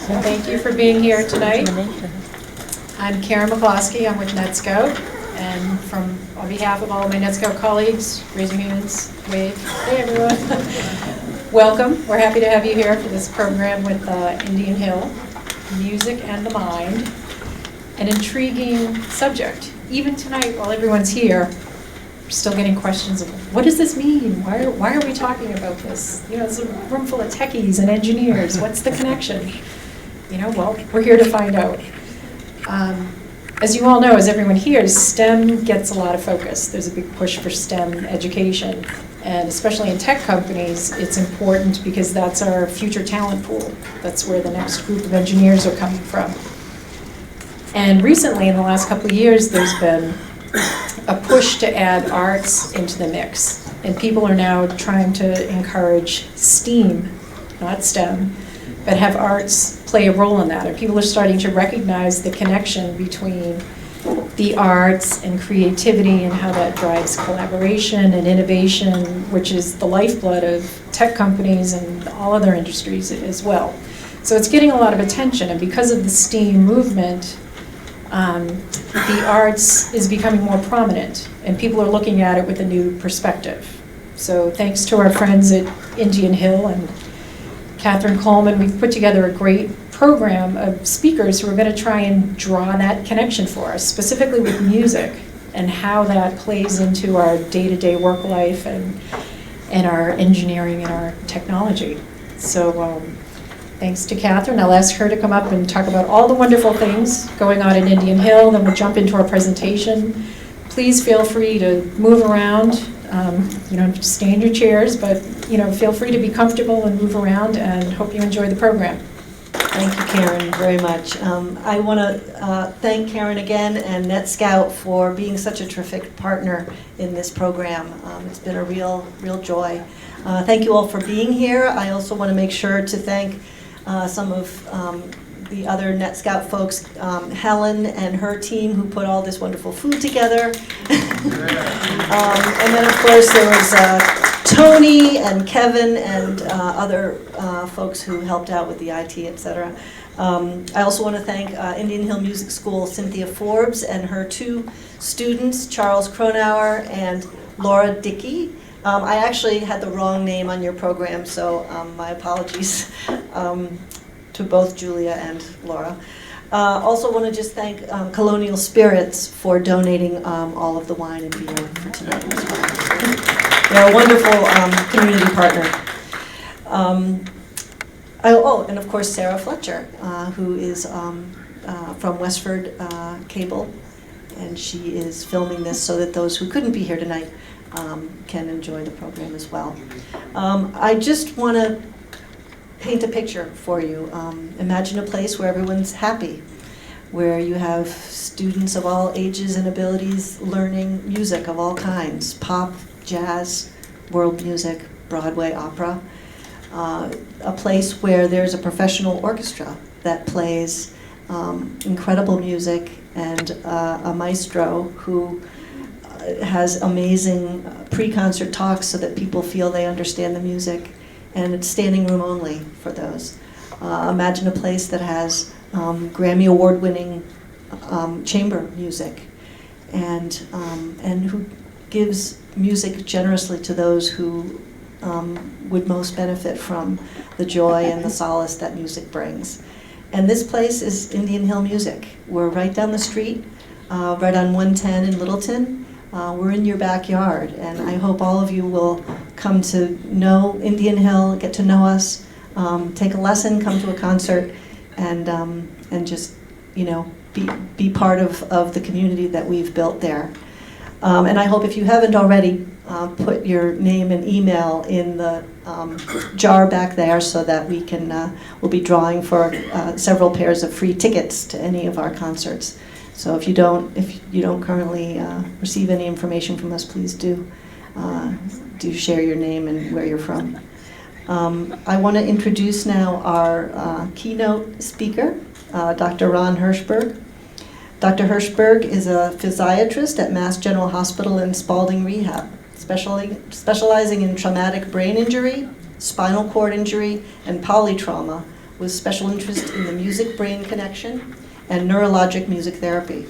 So thank you for being here tonight. I'm Karen McCloskey. I'm with Netscout. And on behalf of all of my Netscout colleagues, raise your hands, wave. Hey, everyone. Welcome. We're happy to have you here for this program with Indian Hill, Music and the Mind. An intriguing subject. Even tonight, while everyone's here, we're still getting questions of, what does this mean? Why are we talking about this? You know, it's a room full of techies and engineers. What's the connection? You know, well, we're here to find out. As you all know, as everyone hears, STEM gets a lot of focus. There's a big push for STEM education. And especially in tech companies, it's important because that's our future talent pool. That's where the next group of engineers are coming from. And recently, in the last couple of years, there's been a push to add arts into the mix. And people are now trying to encourage STEAM, not STEM, but have arts play a role in that. And people are starting to recognize the connection between the arts and creativity and how that drives collaboration and innovation, which is the lifeblood of tech companies and all other industries as well. So it's getting a lot of attention, and because of the STEAM movement, the arts is becoming more prominent, and people are looking at it with a new perspective. So thanks to our friends at Indian Hill and Catherine Coleman, we've put together a great program of speakers who are going to try and draw that connection for us, specifically with music and how that plays into our day-to-day work life and our engineering and our technology. So thanks to Catherine. I'll ask her to come up and talk about all the wonderful things going on in Indian Hill, then we'll jump into our presentation. Please feel free to move around. You don't have to stay in your chairs, but feel free to be comfortable and move around, and hope you enjoy the program. Thank you, Karen, very much. I want to thank Karen again and Netscout for being such a terrific partner in this program. It's been a real joy. Thank you all for being here. I also want to make sure to thank some of the other Netscout folks, Helen and her team, who put all this wonderful food together. And then, of course, there was Tony and Kevin and other folks who helped out with the IT, etc. I also want to thank Indian Hill Music School Cynthia Forbes and her two students, Charles Cronauer and Laura Dickey. I actually had the wrong name on your program, so my apologies to both Julia and Laura. Also want to just thank Colonial Spirits for donating all of the wine and beer for tonight as well. They're a wonderful community partner. And of course Sarah Fletcher, who is from Westford Cable, and she is filming this so that those who couldn't be here tonight can enjoy the program as well. I just want to paint a picture for you. Imagine a place where everyone's happy, where you have students of all ages and abilities learning music of all kinds, pop, jazz, world music, Broadway, opera. A place where there's a professional orchestra that plays incredible music, and a maestro who has amazing pre-concert talks so that people feel they understand the music, and it's standing room only for those. Imagine a place that has Grammy Award-winning chamber music, and who gives music generously to those who would most benefit from the joy and the solace that music brings. And this place is Indian Hill Music. We're right down the street, right on 110 in Littleton. We're in your backyard, and I hope all of you will come to know Indian Hill, get to know us, take a lesson, come to a concert, and just be part of the community that we've built there. And I hope, if you haven't already, put your name and email in the jar back there, so that we can we'll be drawing for several pairs of free tickets to any of our concerts. So if you don't currently receive any information from us, please do share your name and where you're from. I want to introduce now our keynote speaker, Dr. Ron Hirschberg. Dr. Hirschberg is a physiatrist at Mass General Hospital in Spaulding Rehab, specializing in traumatic brain injury, spinal cord injury, and polytrauma, with special interest in the music-brain connection and neurologic music therapy.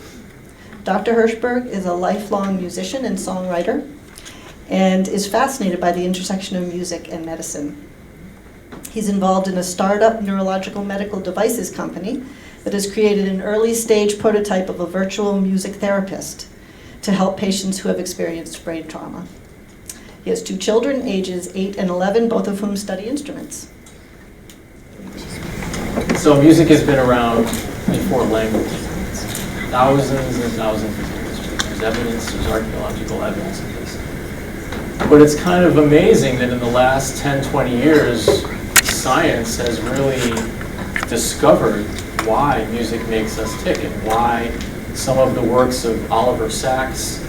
Dr. Hirschberg is a lifelong musician and songwriter and is fascinated by the intersection of music and medicine. He's involved in a startup neurological medical devices company that has created an early-stage prototype of a virtual music therapist to help patients who have experienced brain trauma. He has 2 children, ages 8 and 11, both of whom study instruments. So music has been around before language. Thousands and thousands of years. There's evidence, there's archaeological evidence of this. But it's kind of amazing that in the last 10, 20 years, science has really discovered why music makes us tick and why some of the works of Oliver Sacks,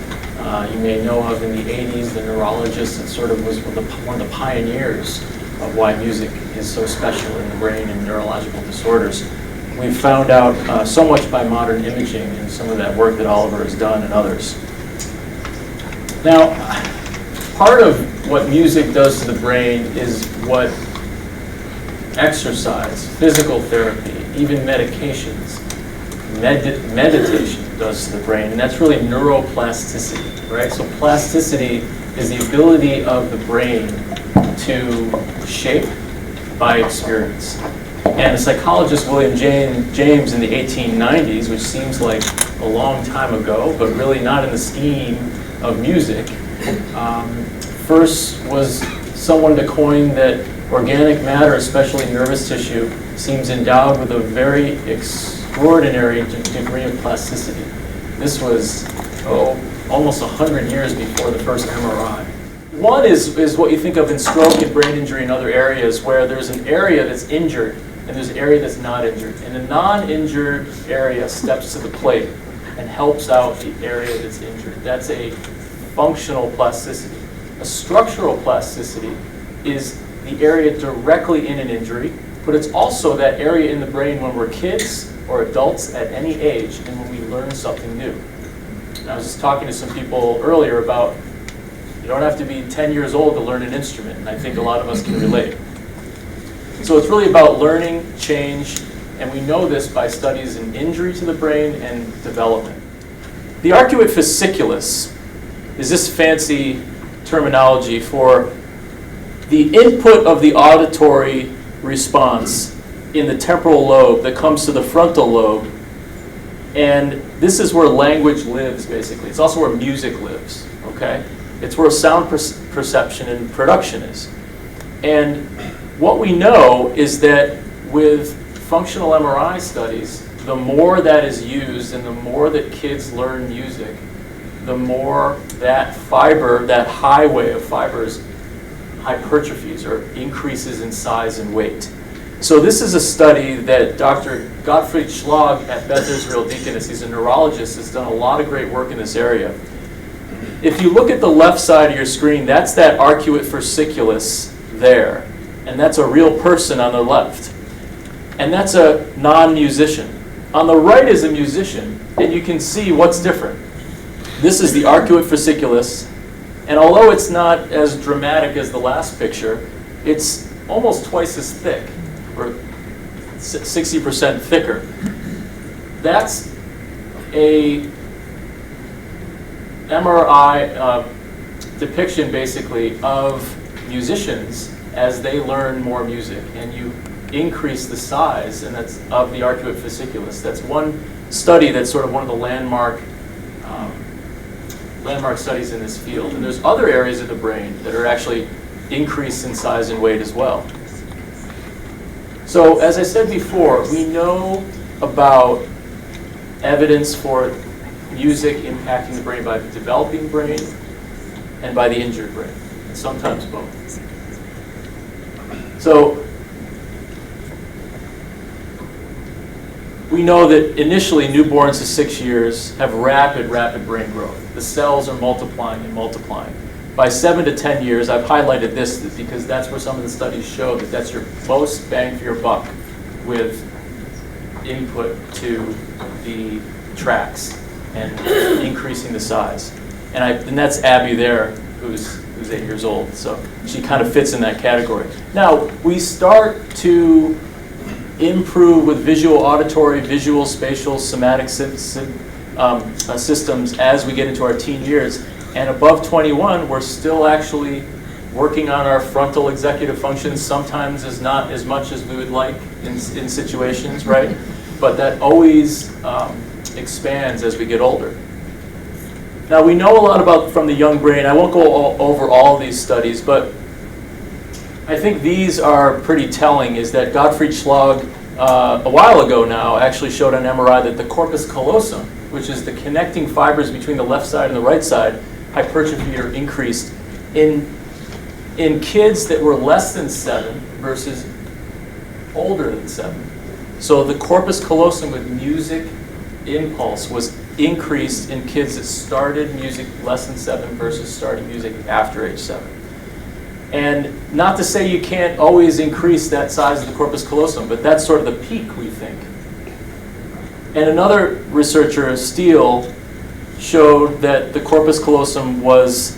you may know of in the 80s, the neurologist that sort of was one of the pioneers of why music is so special in the brain and neurological disorders. We've found out so much by modern imaging and some of that work that Oliver has done and others. Now, part of what music does to the brain is what exercise, physical therapy, even medications, meditation does to the brain, and that's really neuroplasticity, right? So plasticity is the ability of the brain to shape by experience. And the psychologist William James in the 1890s, which seems like a long time ago, but really not in the scheme of music, first was someone to coin that organic matter, especially nervous tissue, seems endowed with a very extraordinary degree of plasticity. This was, almost 100 years before the first MRI. One is what you think of in stroke and brain injury and other areas where there's an area that's injured and there's an area that's not injured. And the non-injured area steps to the plate and helps out the area that's injured. That's a functional plasticity. A structural plasticity is the area directly in an injury, but it's also that area in the brain when we're kids or adults at any age and when we learn something new. And I was just talking to some people earlier about you don't have to be 10 years old to learn an instrument, and I think a lot of us can relate. So it's really about learning, change, and we know this by studies in injury to the brain and development. The arcuate fasciculus is this fancy terminology for the input of the auditory response in the temporal lobe that comes to the frontal lobe, and this is where language lives, basically. It's also where music lives, okay? It's where sound perception and production is. And what we know is that with functional MRI studies, the more that is used and the more that kids learn music, the more that fiber, that highway of fibers, hypertrophies or increases in size and weight. So this is a study that Dr. Gottfried Schlag at Beth Israel Deaconess, he's a neurologist, has done a lot of great work in this area. If you look at the left side of your screen, that's that arcuate fasciculus there. And that's a real person on the left. And that's a non-musician. On the right is a musician, and you can see what's different. This is the arcuate fasciculus, and although it's not as dramatic as the last picture, it's almost twice as thick, or 60% thicker. That's a MRI depiction, basically, of musicians as they learn more music, and you increase the size, and that's of the arcuate fasciculus. That's one study that's sort of one of the landmark studies in this field. And there's other areas of the brain that are actually increased in size and weight as well. So as I said before, we know about evidence for music impacting the brain by the developing brain and by the injured brain, and sometimes both. So we know that initially newborns to 6 years have rapid brain growth. The cells are multiplying and multiplying. By 7 to 10 years, I've highlighted this because that's where some of the studies show that that's your most bang for your buck with input to the tracks and increasing the size. And that's Abby there, who's 8 years old. So she kind of fits in that category. Now, we start to improve with visual, auditory, visual, spatial, somatic systems as we get into our teen years. And above 21, we're still actually working on our frontal executive functions, sometimes is not as much as we would like in situations, right? But that always expands as we get older. Now, we know a lot about from the young brain. I won't go over all of these studies, but I think these are pretty telling, is that Gottfried Schlag, a while ago now, actually showed on MRI that the corpus callosum, which is the connecting fibers between the left side and the right side, hypertrophy or increased in kids that were less than 7 versus older than 7. So the corpus callosum with music impulse was increased in kids that started music less than 7 versus starting music after age 7. And not to say you can't always increase that size of the corpus callosum, but that's sort of the peak, we think. And another researcher, Steele, showed that the corpus callosum was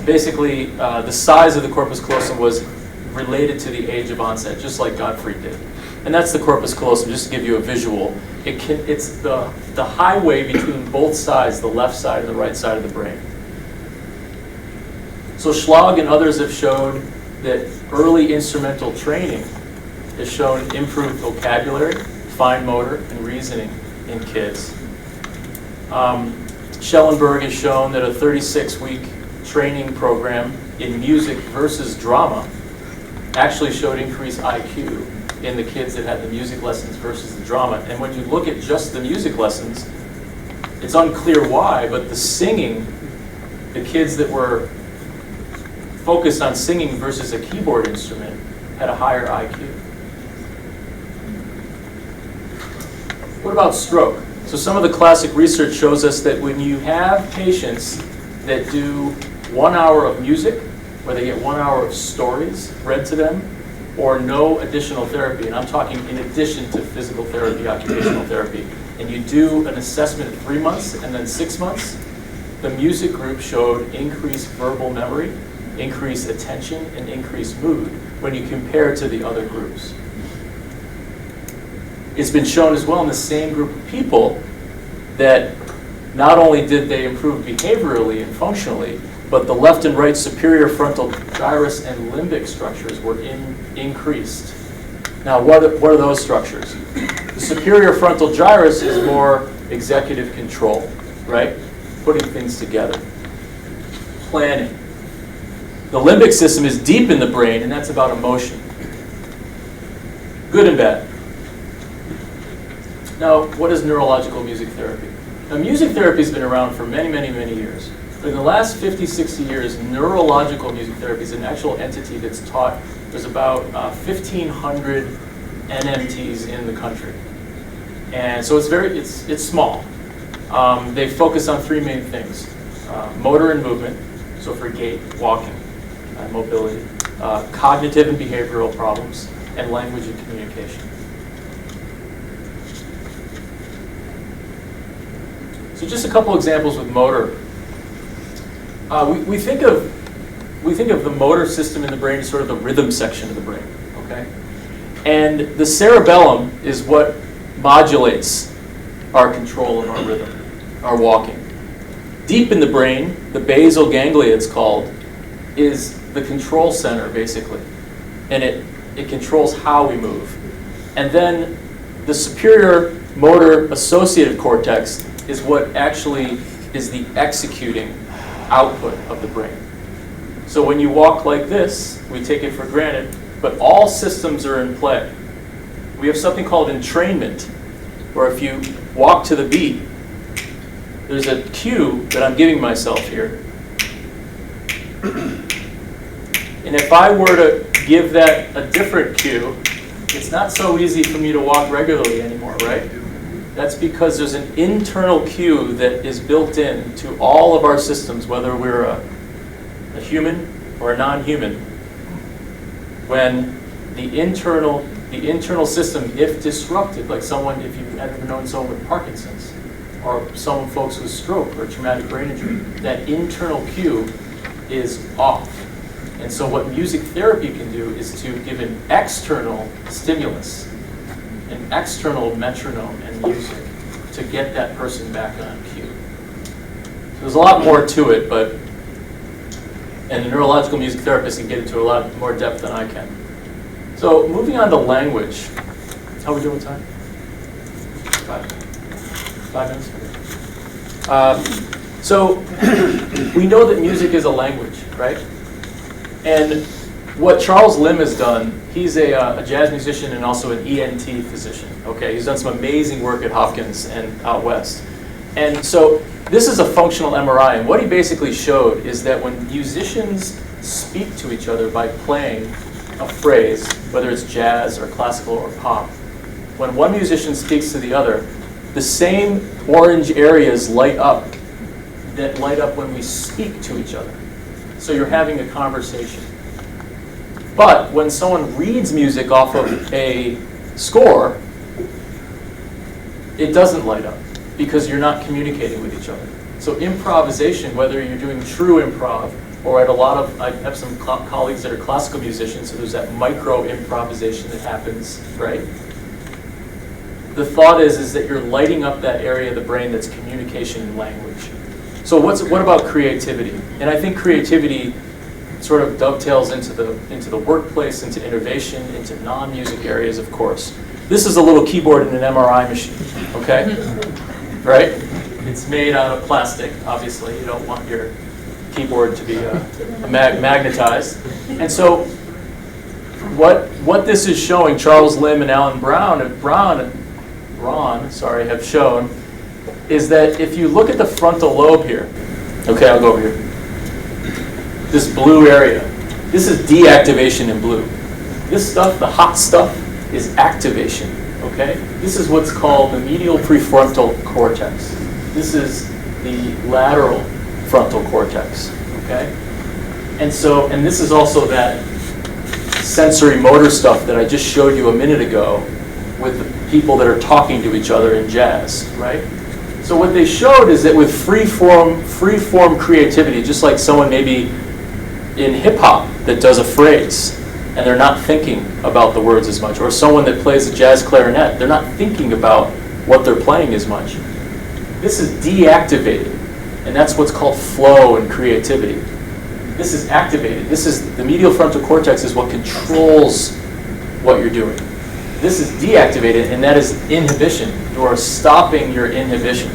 basically, the size of the corpus callosum was related to the age of onset, just like Gottfried did. And that's the corpus callosum, just to give you a visual. It's the highway between both sides, the left side and the right side of the brain. So Schlag and others have showed that early instrumental training has shown improved vocabulary, fine motor, and reasoning in kids. Schellenberg has shown that a 36-week training program in music versus drama actually showed increased IQ in the kids that had the music lessons versus the drama. And when you look at just the music lessons, it's unclear why, but the singing, the kids that were focused on singing versus a keyboard instrument had a higher IQ. What about stroke? So some of the classic research shows us that when you have patients that do 1 hour of music, where they get 1 hour of stories read to them, or no additional therapy, and I'm talking in addition to physical therapy, occupational therapy, and you do an assessment at 3 months and then 6 months, the music group showed increased verbal memory, increased attention, and increased mood when you compare to the other groups. It's been shown as well in the same group of people that not only did they improve behaviorally and functionally, but the left and right superior frontal gyrus and limbic structures were increased. Now, what are those structures? The superior frontal gyrus is more executive control, right? Putting things together. Planning. The limbic system is deep in the brain, and that's about emotion. Good and bad. Now, what is neurological music therapy? Now, music therapy has been around for many, many, many years. But in the last 50, 60 years, neurological music therapy is an actual entity that's taught. There's about 1,500 NMTs in the country. And so it's small. They focus on 3 main things. Motor and movement, so for gait, walking, mobility, cognitive and behavioral problems, and language and communication. So just a couple examples with motor. We think of the motor system in the brain as sort of the rhythm section of the brain, okay? And the cerebellum is what modulates our control of our rhythm, our walking. Deep in the brain, the basal ganglia it's called, is the control center basically. And it controls how we move. And then the superior motor associative cortex is what actually is the executing output of the brain. So when you walk like this, we take it for granted, but all systems are in play. We have something called entrainment, where if you walk to the beat, there's a cue that I'm giving myself here. And if I were to give that a different cue, it's not so easy for me to walk regularly anymore, right? That's because there's an internal cue that is built in to all of our systems, whether we're a human or a non-human. When the internal system, if disrupted, like someone, if you've ever known someone with Parkinson's, or some folks with stroke or traumatic brain injury, that internal cue is off. And so what music therapy can do is to give an external stimulus an external metronome and music to get that person back on cue. There's a lot more to it, and a neurological music therapist can get into a lot more depth than I can. So moving on to language. How are we doing with time? 5 minutes? So we know that music is a language, right? And what Charles Lim has done, he's a jazz musician and also an ENT physician. Okay, he's done some amazing work at Hopkins and out west. And so this is a functional MRI, and what he basically showed is that when musicians speak to each other by playing a phrase, whether it's jazz or classical or pop, when one musician speaks to the other, the same orange areas light up that light up when we speak to each other. So you're having a conversation. But when someone reads music off of a score, it doesn't light up because you're not communicating with each other. So improvisation, whether you're doing true improv or I have some colleagues that are classical musicians, so there's that micro improvisation that happens, right? The thought is that you're lighting up that area of the brain that's communication and language. So what about creativity? And I think creativity sort of dovetails into the workplace, into innovation, into non-music areas, of course. This is a little keyboard in an MRI machine, okay? Right? It's made out of plastic, obviously. You don't want your keyboard to be magnetized. And so what this is showing, Charles Lim and Ron have shown, is that if you look at the frontal lobe here, okay, I'll go over here. This blue area, this is deactivation in blue. This stuff, the hot stuff, is activation, okay? This is what's called the medial prefrontal cortex. This is the lateral frontal cortex, okay? And this is also that sensory motor stuff that I just showed you a minute ago with the people that are talking to each other in jazz, right? So what they showed is that with free form creativity, just like someone maybe in hip hop that does a phrase and they're not thinking about the words as much, or someone that plays a jazz clarinet, they're not thinking about what they're playing as much. This is deactivated, and that's what's called flow and creativity. This is activated. This is the medial frontal cortex is what controls what you're doing. This is deactivated, and that is inhibition. You are stopping your inhibition.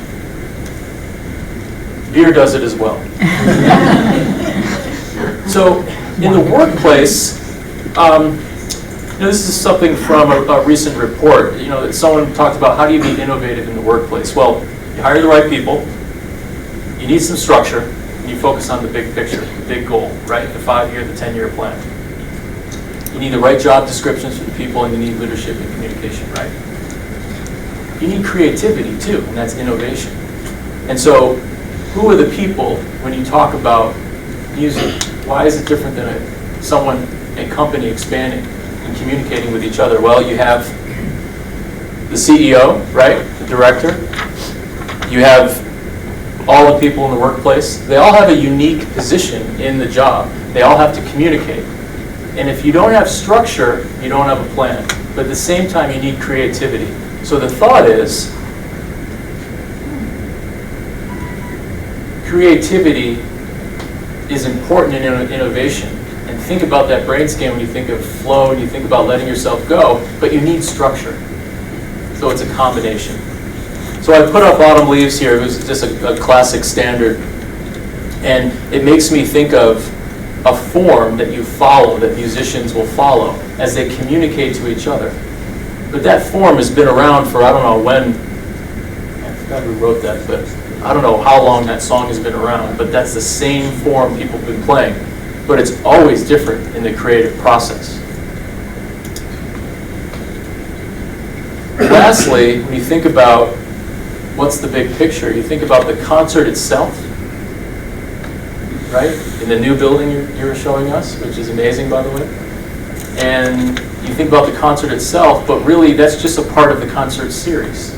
Beer does it as well. So in the workplace, this is something from a recent report. That someone talked about how do you be innovative in the workplace. Well, you hire the right people, you need some structure, and you focus on the big picture, the big goal, right? The 5-year, the 10-year plan. You need the right job descriptions for the people, and you need leadership and communication, right? You need creativity too, and that's innovation. And so, who are the people when you talk about music? Why is it different than a company expanding and communicating with each other? Well, you have the CEO, right? The director. You have all the people in the workplace. They all have a unique position in the job. They all have to communicate. And if you don't have structure, you don't have a plan. But at the same time, you need creativity. So the thought is, creativity is important in innovation. And think about that brain scan when you think of flow and you think about letting yourself go, but you need structure. So it's a combination. So I put up Autumn Leaves here. It was just a classic standard. And it makes me think of a form that you follow, that musicians will follow as they communicate to each other. But that form has been around for I don't know when, I forgot who wrote that, but I don't know how long that song has been around, but that's the same form people have been playing. But it's always different in the creative process. Lastly, when you think about what's the big picture, you think about the concert itself, right? In the new building you're showing us, which is amazing, by the way. And you think about the concert itself, but really that's just a part of the concert series.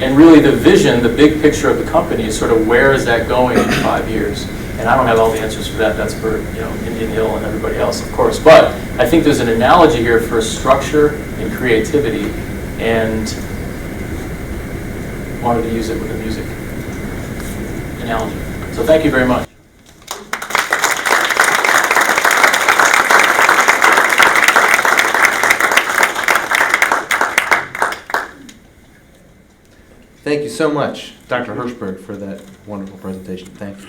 And really the vision, the big picture of the company is sort of where is that going in 5 years? And I don't have all the answers for that. That's for Indian Hill and everybody else, of course. But I think there's an analogy here for structure and creativity, and wanted to use it with a music analogy. So thank you very much. Thank you so much, Dr. Hirschberg, for that wonderful presentation. Thank you.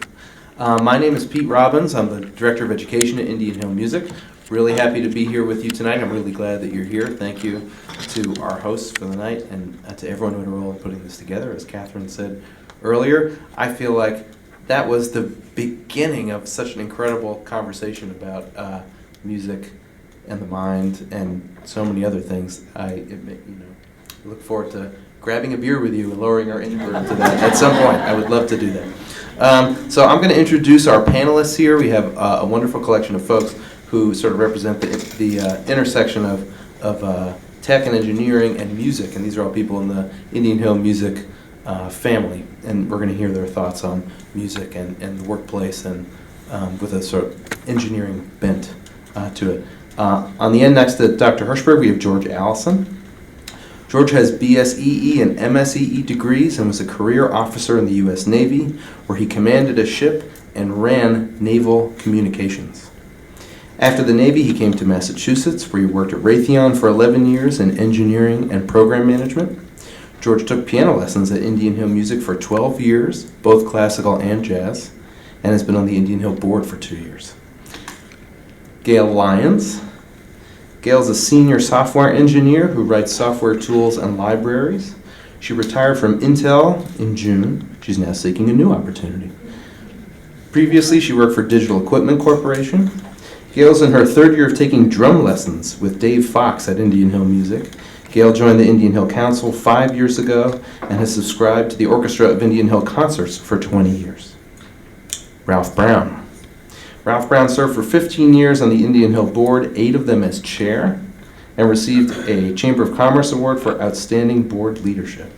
My name is Pete Robbins. I'm the Director of Education at Indian Hill Music. Really happy to be here with you tonight. I'm really glad that you're here. Thank you to our hosts for the night and to everyone who had a role in putting this together. As Catherine said earlier, I feel like that was the beginning of such an incredible conversation about music and the mind and so many other things. I look forward to grabbing a beer with you and lowering our intro to that at some point. I would love to do that. So I'm going to introduce our panelists here. We have a wonderful collection of folks who sort of represent the intersection of tech and engineering and music, and these are all people in the Indian Hill Music family, and we're going to hear their thoughts on music and the workplace and with a sort of engineering bent to it. On the end next to Dr. Hirschberg, we have George Allison. George has BSEE and MSEE degrees and was a career officer in the U.S. Navy, where he commanded a ship and ran naval communications. After the Navy, he came to Massachusetts, where he worked at Raytheon for 11 years in engineering and program management. George took piano lessons at Indian Hill Music for 12 years, both classical and jazz, and has been on the Indian Hill board for 2 years. Gail Lyons. Gail's a senior software engineer who writes software tools and libraries. She retired from Intel in June. She's now seeking a new opportunity. Previously, she worked for Digital Equipment Corporation. Gail's in her third year of taking drum lessons with Dave Fox at Indian Hill Music. Gail joined the Indian Hill Council 5 years ago and has subscribed to the Orchestra of Indian Hill Concerts for 20 years. Ralph Brown. Ralph Brown served for 15 years on the Indian Hill board, 8 of them as chair, and received a Chamber of Commerce Award for outstanding board leadership.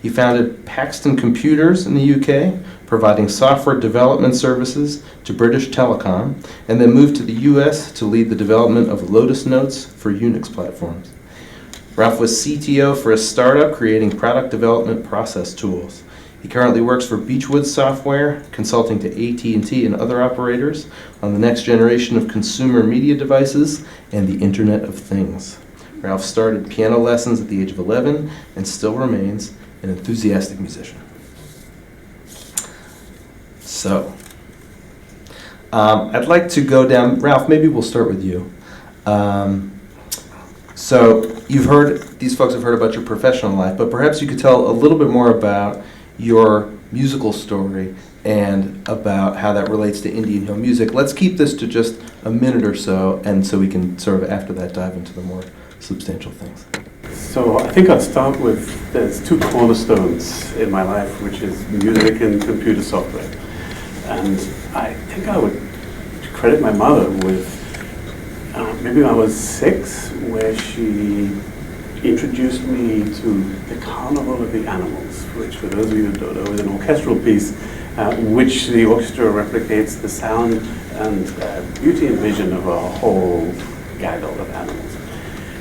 He founded Paxton Computers in the UK, providing software development services to British Telecom, and then moved to the US to lead the development of Lotus Notes for Unix platforms. Ralph was CTO for a startup creating product development process tools. He currently works for Beechwoods Software, consulting to AT&T and other operators on the next generation of consumer media devices and the Internet of Things. Ralph started piano lessons at the age of 11 and still remains an enthusiastic musician. So, I'd like to go down. Ralph, maybe we'll start with you. So, these folks have heard about your professional life, but perhaps you could tell a little bit more about your musical story and about how that relates to Indian Hill Music. Let's keep this to just a minute or so, and so we can sort of after that dive into the more substantial things. So I think I'd start with, there's 2 cornerstones in my life, which is music and computer software. And I think I would credit my mother with, maybe when I was 6, where she introduced me to the Carnival of the Animals, which, for those of you who don't know, is an orchestral piece which the orchestra replicates the sound and beauty and vision of a whole gaggle of animals.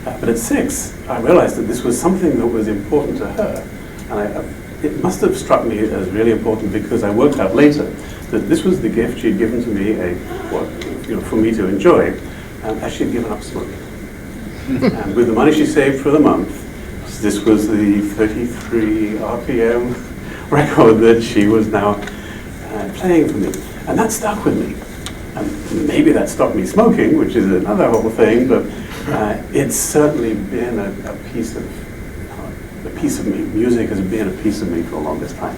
But at 6, I realized that this was something that was important to her. And it must have struck me as really important because I worked out later that this was the gift she had given to me, for me to enjoy, as she had given up smoking. And with the money she saved for the month, this was the 33 RPM record that she was now playing for me. And that stuck with me. And maybe that stopped me smoking, which is another whole thing, but it's certainly been a piece of me. Music has been a piece of me for the longest time.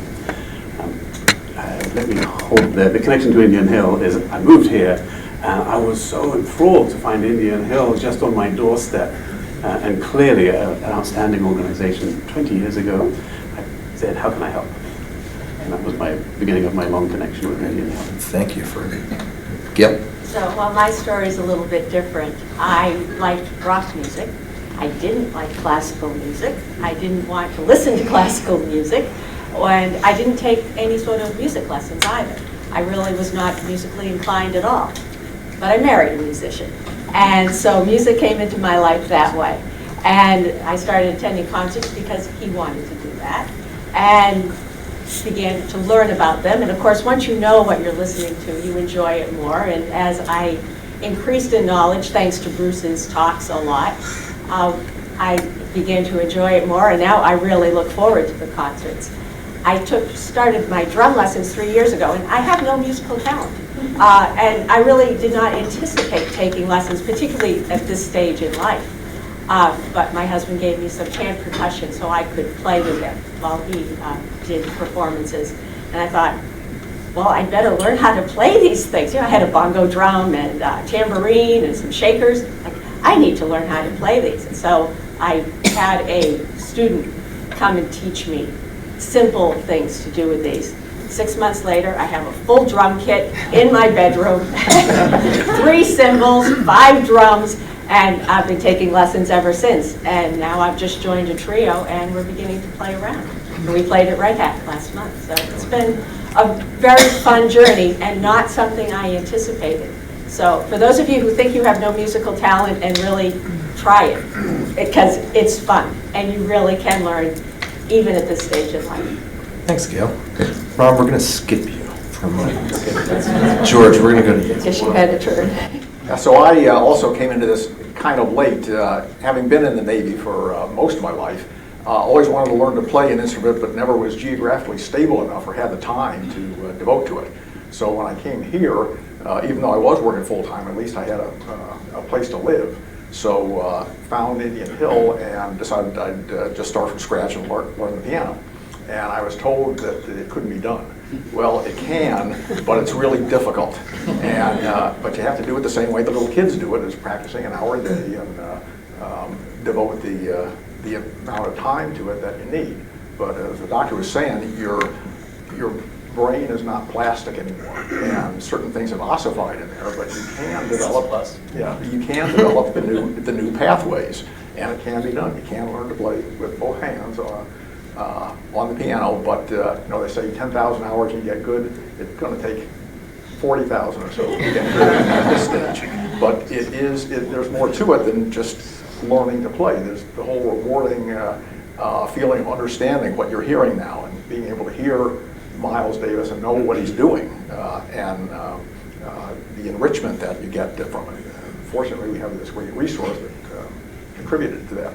Let me hold there. The connection to Indian Hill is I moved here, and I was so enthralled to find Indian Hill just on my doorstep, and clearly an outstanding organization. 20 years ago, I said, how can I help? And that was my beginning of my long connection with Indian Hill. Thank you for Gail. So, well, my story is a little bit different. I liked rock music. I didn't like classical music. I didn't want to listen to classical music. And I didn't take any sort of music lessons either. I really was not musically inclined at all. But I married a musician. And so music came into my life that way. And I started attending concerts because he wanted to do that. And began to learn about them. And of course, once you know what you're listening to, you enjoy it more. And as I increased in knowledge, thanks to Bruce's talks a lot, I began to enjoy it more. And now I really look forward to the concerts. I started my drum lessons 3 years ago, and I have no musical talent. And I really did not anticipate taking lessons, particularly at this stage in life. But my husband gave me some hand percussion so I could play with him while he did performances. And I thought, well, I'd better learn how to play these things. You know, I had a bongo drum and tambourine and some shakers. Like, I need to learn how to play these. And so I had a student come and teach me simple things to do with these. 6 months later, I have a full drum kit in my bedroom, 3 cymbals, 5 drums, and I've been taking lessons ever since. And now I've just joined a trio, and we're beginning to play around. And we played at Red Hat last month. So it's been a very fun journey and not something I anticipated. So for those of you who think you have no musical talent, and really try it, because it's fun, and you really can learn even at this stage in life. Thanks, Gail. Rob, we're going to skip you for a moment. George, we're going to go to you. Because you had a turn. So I also came into this kind of late, having been in the Navy for most of my life. Always wanted to learn to play an instrument, but never was geographically stable enough or had the time to devote to it. So when I came here, even though I was working full-time, at least I had a place to live. So found Indian Hill and decided I'd just start from scratch and learn the piano. And I was told that it couldn't be done. Well, it can, but it's really difficult. And but you have to do it the same way the little kids do it, is practicing an hour a day and devote the amount of time to it that you need. But as the doctor was saying, your brain is not plastic anymore, and certain things have ossified in there. But you can develop, you can develop the new pathways, and it can be done. You can learn to play with both hands on the piano, but you know, they say 10,000 hours and you get good. It's going to take 40,000 or so to get good at this stage. But there's more to it than just learning to play. There's the whole rewarding feeling of understanding what you're hearing now and being able to hear Miles Davis and know what he's doing, and the enrichment that you get from it. Fortunately, we have this great resource that contributed to that.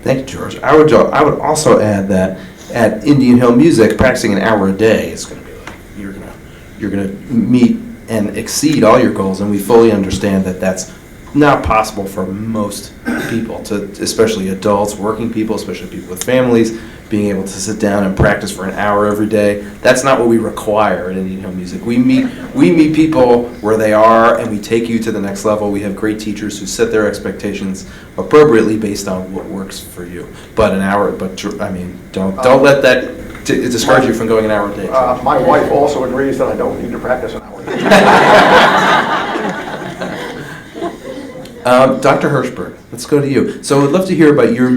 Thank you, George. I would also add that at Indian Hill Music, practicing an hour a day is going to be like you're going to meet and exceed all your goals, and we fully understand that that's not possible for most people, especially adults, working people, especially people with families, being able to sit down and practice for an hour every day. That's not what we require at Indian Hill Music. We meet people where they are, and we take you to the next level. We have great teachers who set their expectations appropriately based on what works for you. But an hour, I mean, don't let that discourage you from going an hour a day. My wife also agrees that I don't need to practice an hour a day. Dr. Hirschberg, let's go to you. So I'd love to hear about your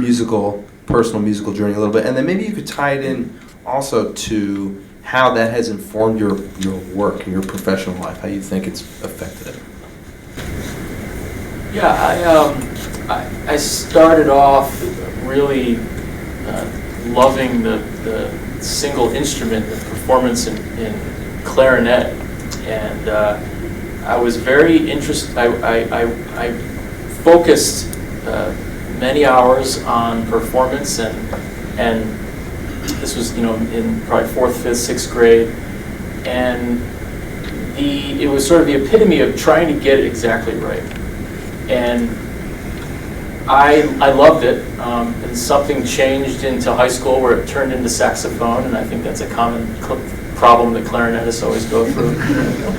personal musical journey a little bit, and then maybe you could tie it in also to how that has informed your work and your professional life, how you think it's affected it. Yeah, I started off really loving the single instrument, the performance in clarinet, and I was very interested. I focused many hours on performance, and this was, in probably 4th, 5th, 6th grade, and it was sort of the epitome of trying to get it exactly right. And I loved it, and something changed into high school where it turned into saxophone, and I think that's a common problem that clarinetists always go through.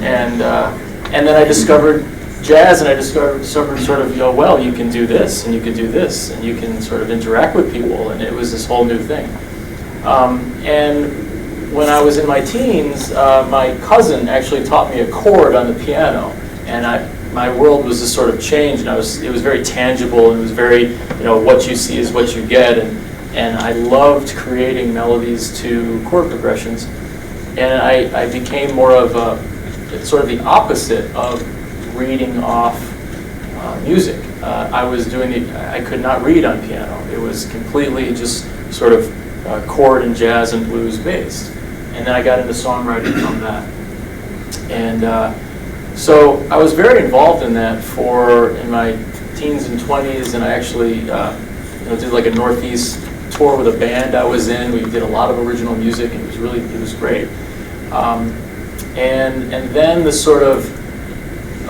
And then I discovered jazz, and I discovered sort of, well, you can do this, and you can do this, and you can sort of interact with people, and it was this whole new thing. And when I was in my teens, my cousin actually taught me a chord on the piano, and my world was just sort of changed, and it was very tangible, and it was very, what you see is what you get, and I loved creating melodies to chord progressions. And I became more of it's sort of the opposite of reading off music. I could not read on piano. It was completely just sort of chord and jazz and blues based. And then I got into songwriting from that. And so I was very involved in that in my teens and 20s, and I actually did like a Northeast tour with a band I was in. We did a lot of original music, and it was great. And then the sort of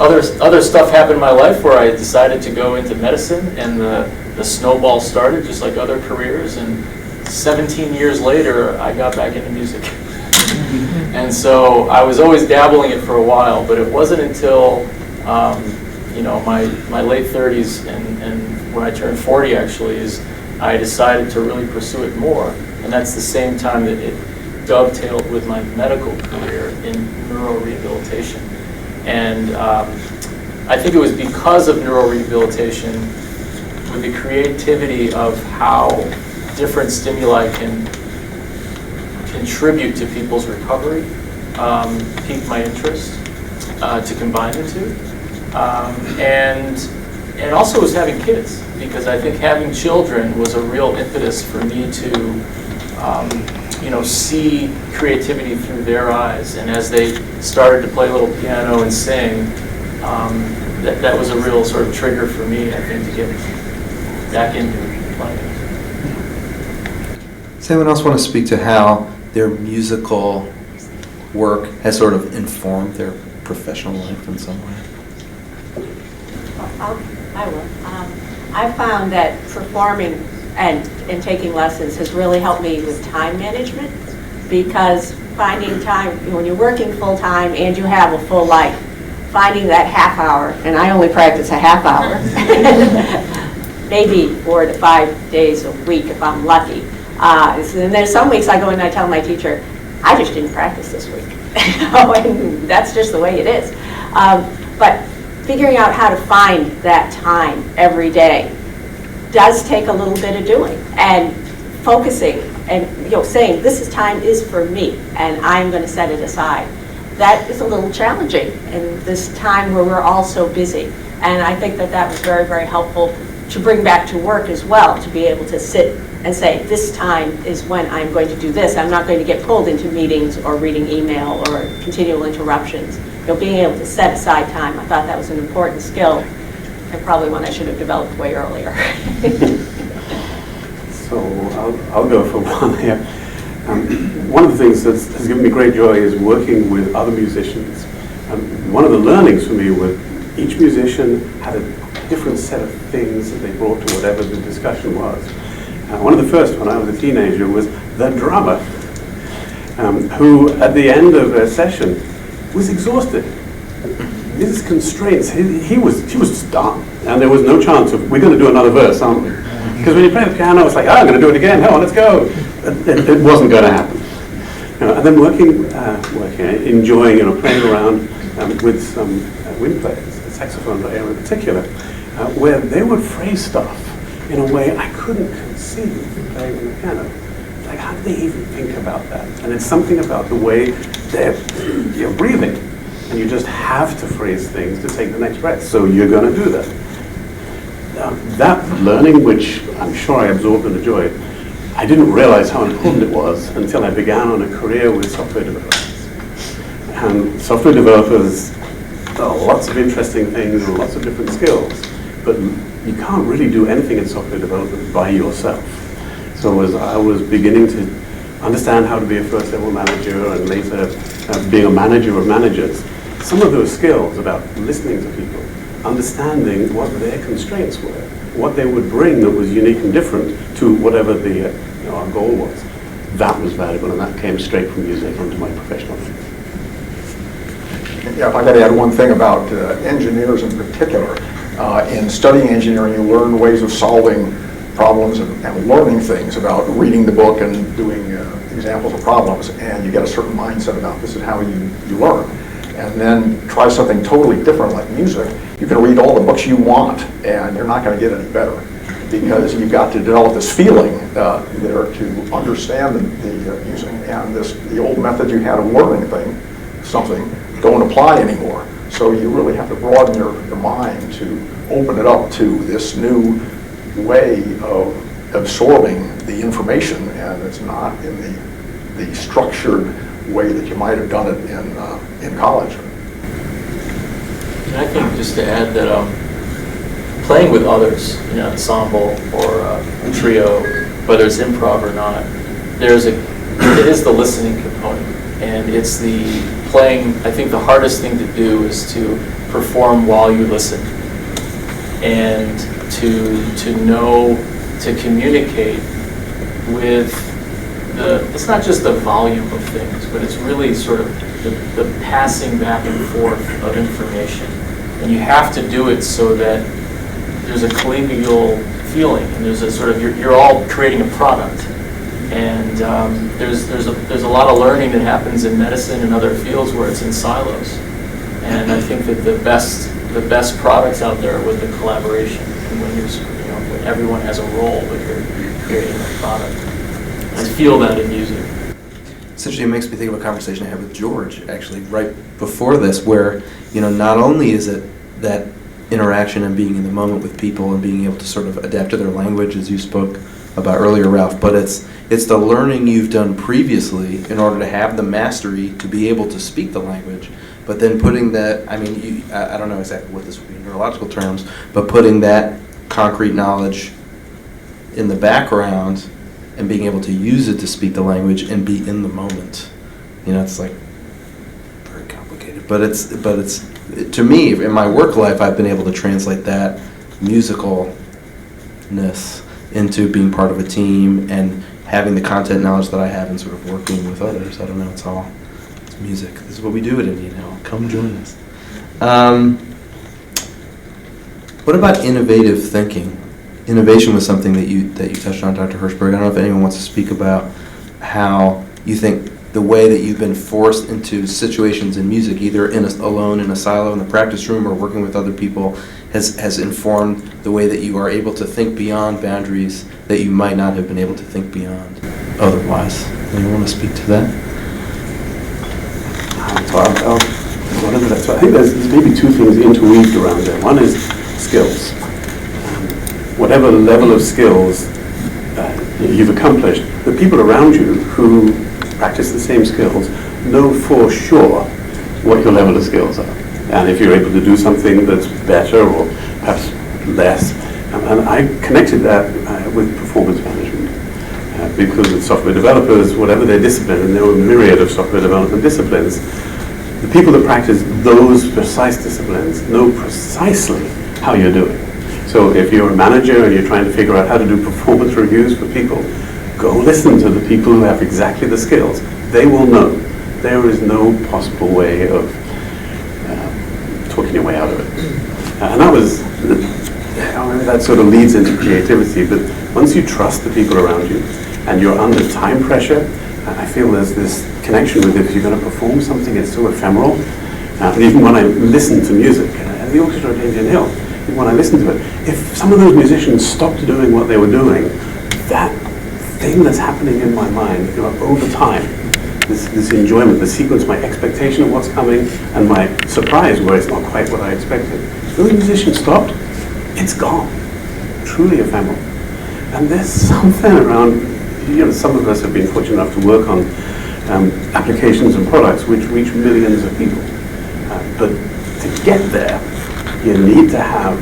other stuff happened in my life where I decided to go into medicine, and the snowball started just like other careers. And 17 years later, I got back into music. And so I was always dabbling it for a while, but it wasn't until my late 30s and when I turned 40 actually is I decided to really pursue it more. And that's the same time that it dovetailed with my medical career in neurorehabilitation. And I think it was because of neurorehabilitation, with the creativity of how different stimuli can contribute to people's recovery, piqued my interest to combine the two. And also was having kids, because I think having children was a real impetus for me to see creativity through their eyes. And as they started to play a little piano and sing, that was a real sort of trigger for me, I think, to get back into playing. Does anyone else want to speak to how their musical work has sort of informed their professional life in some way? I will. I found that performing and taking lessons has really helped me with time management, because finding time, when you're working full-time and you have a full life, finding that half hour, and I only practice a half hour, maybe 4 to 5 days a week if I'm lucky. And there's some weeks I go and I tell my teacher, I just didn't practice this week. And that's just the way it is. But figuring out how to find that time every day does take a little bit of doing, and focusing and saying this time is for me and I'm going to set it aside. That is a little challenging in this time where we're all so busy. And I think that was very, very helpful to bring back to work as well, to be able to sit and say, this time is when I'm going to do this. I'm not going to get pulled into meetings or reading email or continual interruptions. Being able to set aside time, I thought that was an important skill, and probably one I should have developed way earlier. So I'll go for one here. One of the things that has given me great joy is working with other musicians. One of the learnings for me was each musician had a different set of things that they brought to whatever the discussion was. One of the first, when I was a teenager, was the drummer, who at the end of a session was exhausted. His constraints, he was just done, and there was no chance of, we're going to do another verse, aren't we? Because when you play the piano, it's like, oh, I'm going to do it again, hell, let's go. It wasn't going to happen. And then working, enjoying, playing around with some wind players, the saxophone player in particular, where they would phrase stuff in a way I couldn't conceive of playing on the piano. Like, how do they even think about that? And it's something about the way you're breathing, and you just have to phrase things to take the next breath. So you're going to do that. That learning, which I'm sure I absorbed and enjoyed, I didn't realize how important it was until I began on a career with software developers. And software developers are lots of interesting things and lots of different skills, but you can't really do anything in software development by yourself. So as I was beginning to understand how to be a first level manager and later being a manager of managers, some of those skills about listening to people, understanding what their constraints were, what they would bring that was unique and different to whatever our goal was, that was valuable, and that came straight from music into my professional life. Yeah, if I got to add one thing about engineers in particular, in studying engineering, you learn ways of solving problems and learning things about reading the book and doing examples of problems, and you get a certain mindset about this is how you learn. And then try something totally different like music. You can read all the books you want, and you're not going to get any better. because you've got to develop this feeling there to understand the music. And the old method you had of learning something don't apply anymore. So you really have to broaden your mind to open it up to this new way of absorbing the information, and it's not in the structured way that you might have done it in college. And I think just to add that playing with others in an ensemble or a trio, whether it's improv or not, it is the listening component, and it's the playing. I think the hardest thing to do is to perform while you listen, and to know, to communicate with it's not just the volume of things, but it's really sort of the passing back and forth of information. And you have to do it so that there's a collegial feeling, and there's a sort of, you're all creating a product. And there's a lot of learning that happens in medicine and other fields where it's in silos. And I think that the best products out there are with the collaboration, and when when everyone has a role, but you're creating a product. I feel that in music. Essentially, it makes me think of a conversation I had with George, actually, right before this, where, not only is it that interaction and being in the moment with people and being able to sort of adapt to their language, as you spoke about earlier, Ralph, but it's the learning you've done previously in order to have the mastery to be able to speak the language, but then putting that, I don't know exactly what this would be in neurological terms, but putting that concrete knowledge in the background and being able to use it to speak the language and be in the moment. It's like very complicated, but it's to me, in my work life, I've been able to translate that musicalness into being part of a team and having the content knowledge that I have and sort of working with others. I don't know, it's music. This is what we do at Indian Hill. Come join us. What about innovative thinking? Innovation was something that you touched on, Dr. Hirschberg. I don't know if anyone wants to speak about how you think the way that you've been forced into situations in music, either alone in a silo in the practice room or working with other people, has informed the way that you are able to think beyond boundaries that you might not have been able to think beyond otherwise. Anyone want to speak to that? So I think there's maybe two things interweaved around there. One is skills. Whatever level of skills you've accomplished, the people around you who practice the same skills know for sure what your level of skills are. And if you're able to do something that's better or perhaps less. And I connected that with performance management. Because with software developers, whatever their discipline, and there are a myriad of software development disciplines, the people that practice those precise disciplines know precisely how you're doing. So if you're a manager and you're trying to figure out how to do performance reviews for people, go listen to the people who have exactly the skills. They will know. There is no possible way of talking your way out of it. And that sort of leads into creativity, but once you trust the people around you and you're under time pressure, I feel there's this connection with if you're going to perform something, it's so ephemeral. And even when I listen to music, the orchestra at Indian Hill, when I listen to it, if some of those musicians stopped doing what they were doing, that thing that's happening in my mind, over time, this enjoyment, the sequence, my expectation of what's coming, and my surprise where it's not quite what I expected. If those musicians stopped, it's gone. Truly ephemeral. And there's something around, some of us have been fortunate enough to work on applications and products which reach millions of people. But to get there, you need to have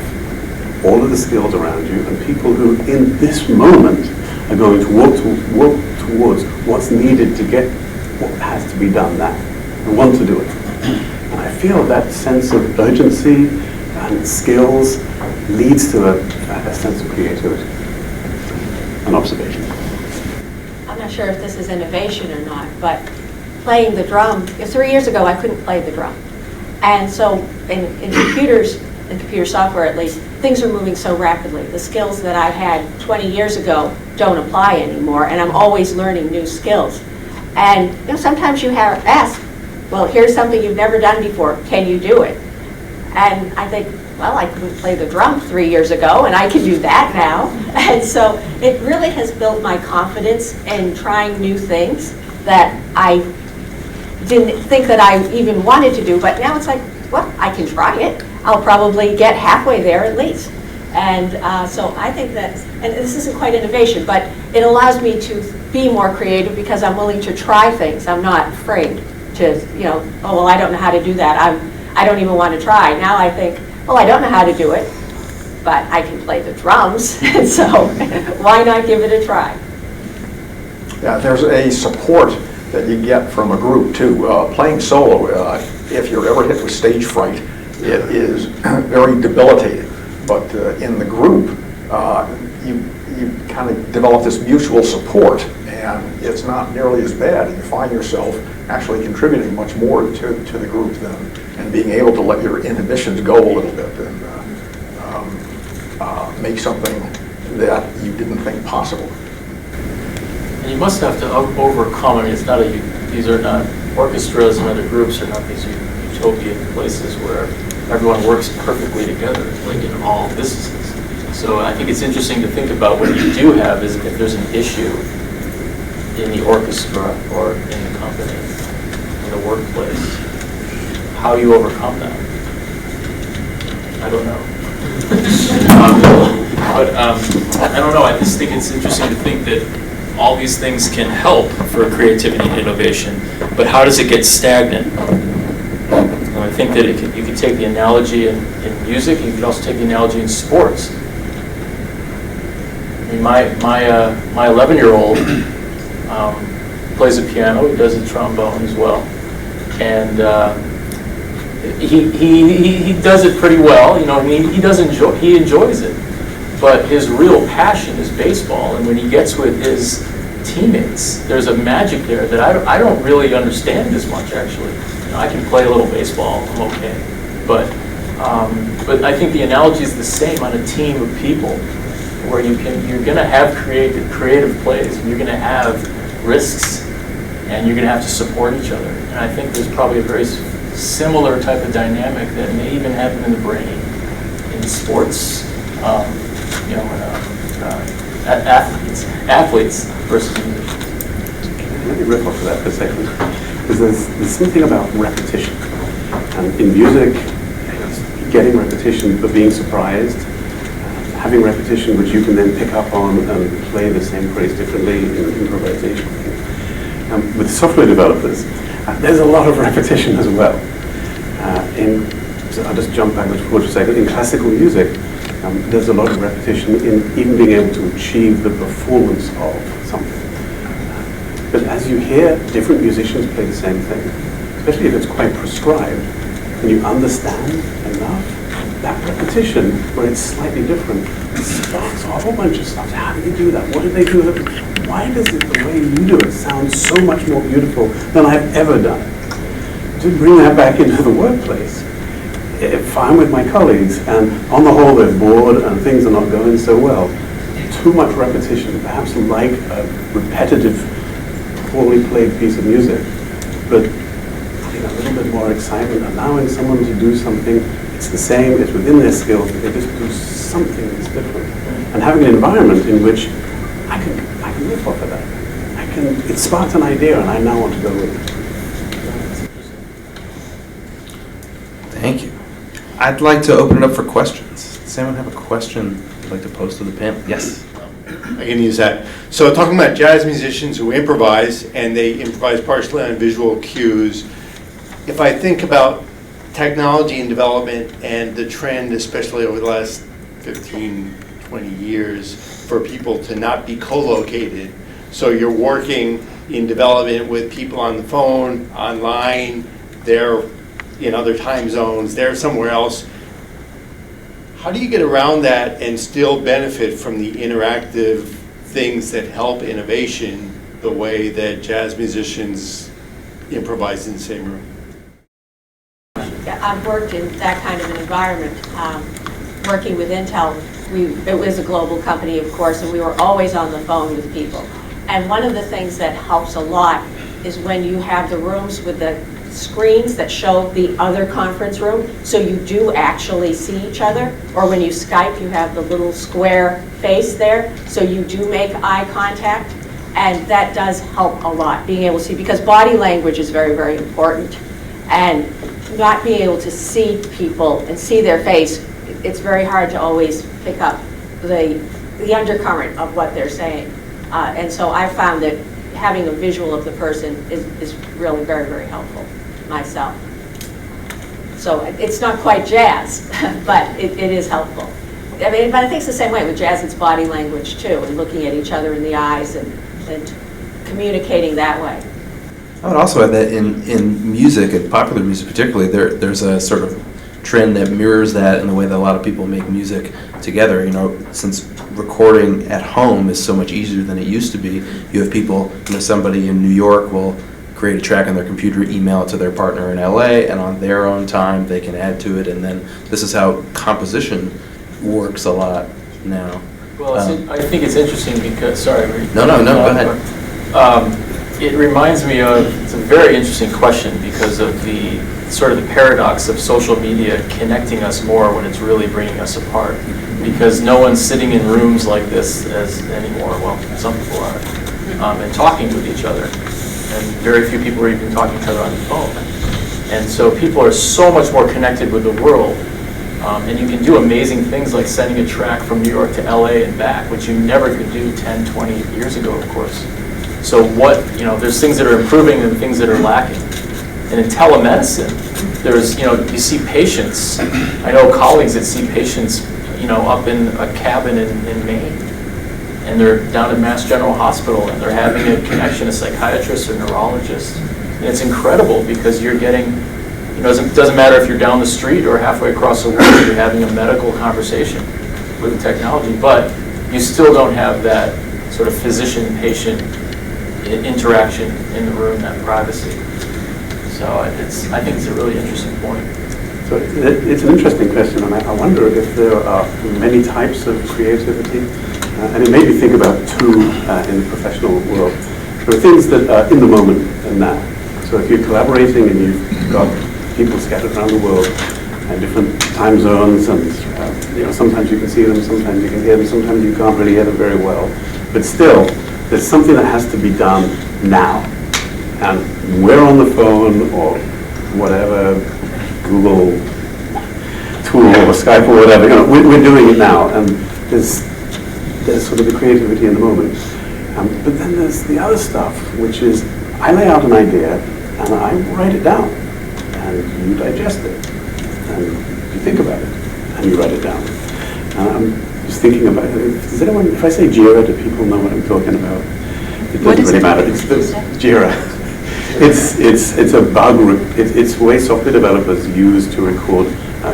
all of the skills around you and people who in this moment are going to work towards what's needed to get what has to be done now and want to do it. And I feel that sense of urgency and skills leads to a sense of creativity and observation. I'm not sure if this is innovation or not, but playing the drum, 3 years ago I couldn't play the drum. And so in computers, in computer software at least, things are moving so rapidly. The skills that I had 20 years ago don't apply anymore, and I'm always learning new skills. And sometimes you ask, well, here's something you've never done before, can you do it? And I think well, I couldn't play the drum 3 years ago, and I can do that now. And so it really has built my confidence in trying new things that I didn't think that I even wanted to do, but now it's like, well, I can try it. I'll probably get halfway there at least. And so I think that, and this isn't quite innovation, but it allows me to be more creative because I'm willing to try things. I'm not afraid to, oh, well, I don't know how to do that. I don't even want to try. Now I think, well, I don't know how to do it, but I can play the drums, and so why not give it a try? Yeah, there's a support that you get from a group too. Playing solo, if you're ever hit with stage fright, it is very debilitating. But in the group, you kind of develop this mutual support, and it's not nearly as bad. You find yourself actually contributing much more to the group and being able to let your inhibitions go a little bit and make something that you didn't think possible. And you must have to overcome, I mean, these are not, orchestras and other groups are not these utopian places where everyone works perfectly together, like in all businesses. So I think it's interesting to think about what you do have is if there's an issue in the orchestra or in the company, in the workplace, how you overcome that. I don't know. But I don't know, I just think it's interesting to think that all these things can help for creativity and innovation, but how does it get stagnant? And I think that you could take the analogy in music, and you could also take the analogy in sports. I mean, my 11-year-old plays the piano, he does the trombone as well, and he does it pretty well. He enjoys it. But his real passion is baseball, and when he gets with his teammates, there's a magic there that I don't really understand as much, actually. I can play a little baseball, I'm okay. But I think the analogy is the same on a team of people, where you're going to have creative plays, and you're going to have risks, and you're going to have to support each other. And I think there's probably a very similar type of dynamic that may even happen in the brain in sports. Athletes versus musicians. Let me riff off of that for a second. Because there's something about repetition. And in music, it's getting repetition but being surprised, having repetition which you can then pick up on and play the same phrase differently in improvisation. With software developers, there's a lot of repetition as well. So I'll just jump backwards forward for a second. In classical music, there's a lot of repetition in even being able to achieve the performance of something. But as you hear different musicians play the same thing, especially if it's quite prescribed, and you understand enough, that repetition, where it's slightly different, sparks a whole bunch of stuff. How do you do that? What did they do? Why does it, the way you do it, sound so much more beautiful than I've ever done? To bring that back into the workplace. If I'm with my colleagues and on the whole they're bored and things are not going so well, too much repetition, perhaps like a repetitive, poorly played piece of music, but a little bit more excitement, allowing someone to do something, it's the same, it's within their skills, but they just do something that's different. And having an environment in which I can live off of that. It sparks an idea and I now want to go with it. Thank you. I'd like to open it up for questions. Does anyone have a question they'd like to pose to the panel? Yes. I can use that. So talking about jazz musicians who improvise, and they improvise partially on visual cues, if I think about technology and development and the trend, especially over the last 15, 20 years, for people to not be co-located, so you're working in development with people on the phone, online, they're in other time zones, they're somewhere else. How do you get around that and still benefit from the interactive things that help innovation the way that jazz musicians improvise in the same room? Yeah, I've worked in that kind of an environment. Working with Intel, it was a global company, of course, and we were always on the phone with people. And one of the things that helps a lot is when you have the rooms with the screens that show the other conference room, so you do actually see each other. Or when you Skype, you have the little square face there, so you do make eye contact. And that does help a lot, being able to see, because body language is very, very important. And not being able to see people and see their face, it's very hard to always pick up the undercurrent of what they're saying. And so I found that having a visual of the person is really very, very helpful myself. So it's not quite jazz, but it is helpful. I mean, but I think it's the same way with jazz. It's body language too, and looking at each other in the eyes and communicating that way. I would also add that in music, and popular music particularly, there's a sort of trend that mirrors that in the way that a lot of people make music together. You know, since recording at home is so much easier than it used to be, you have people, you know, somebody in New York will create a track on their computer, email it to their partner in LA, and on their own time they can add to it, and then this is how composition works a lot now. Well, I think it's interesting because, sorry. No, go ahead. It reminds me of, it's a very interesting question because of the sort of the paradox of social media connecting us more when it's really bringing us apart. Because no one's sitting in rooms like this anymore. Well, some people are, and talking with each other. And very few people are even talking to each other on the phone. And so people are so much more connected with the world. And you can do amazing things like sending a track from New York to LA and back, which you never could do 10, 20 years ago, of course. So there's things that are improving and things that are lacking. And in telemedicine, there's, you see patients. I know colleagues that see patients, up in a cabin in Maine. And they're down at Mass General Hospital and they're having a connection, a psychiatrist or neurologist. And it's incredible because you're getting, it doesn't matter if you're down the street or halfway across the world, you're having a medical conversation with the technology, but you still don't have that sort of physician-patient interaction in the room, that privacy. So I think it's a really interesting point. So it's an interesting question, and I wonder if there are many types of creativity, and it made me think about two in the professional world. There are things that are in the moment and now. So if you're collaborating and you've got people scattered around the world and different time zones, and sometimes you can see them, sometimes you can hear them, sometimes you can't really hear them very well, but still, there's something that has to be done now. And we're on the phone or whatever, Google tool or Skype or whatever, we're doing it now, and there's sort of the creativity in the moment. But then there's the other stuff, which is I lay out an idea and I write it down, and you digest it, and you think about it, and you write it down. Just thinking about it. Does anyone, if I say Jira, do people know what I'm talking about? It doesn't really matter. It's the Jira. It's a bug. It's a way software developers use to record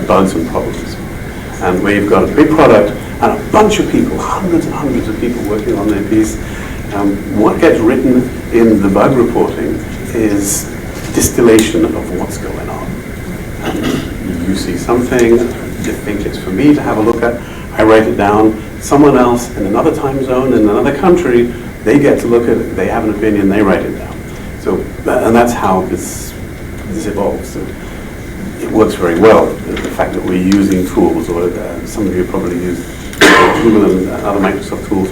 bugs and problems. And where you've got a big product and a bunch of people, hundreds and hundreds of people working on their piece. What gets written in the bug reporting is distillation of what's going on. You see something, you think it's for me to have a look at. I write it down. Someone else in another time zone, in another country, they get to look at it, they have an opinion, they write it down. So, and that's how this evolves. So it works very well. The fact that we're using tools, or some of you probably use Google and other Microsoft tools,